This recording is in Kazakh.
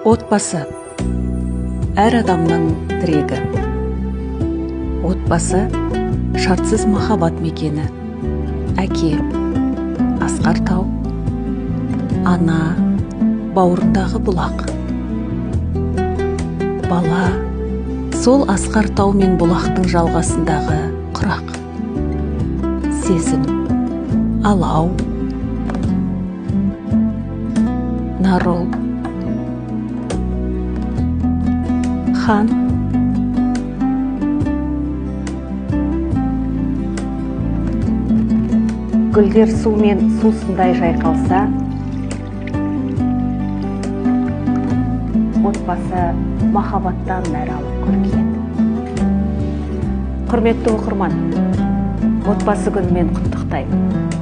Отбасы әр адамның тірегі. Отбасы шартсыз махаббат мекені. Әке асқар тау, ана бауырындағы бұлақ. Бала сол асқар тау мен бұлақтың жалғасындағы құрақ. Сезім алау, нарол, хан. Гүлдер су мен сусындай жайқалса, отбасы махаббаттан нәр алып көркейеді. Құрметті оқырман, отбасы күнімен құттықтаймын.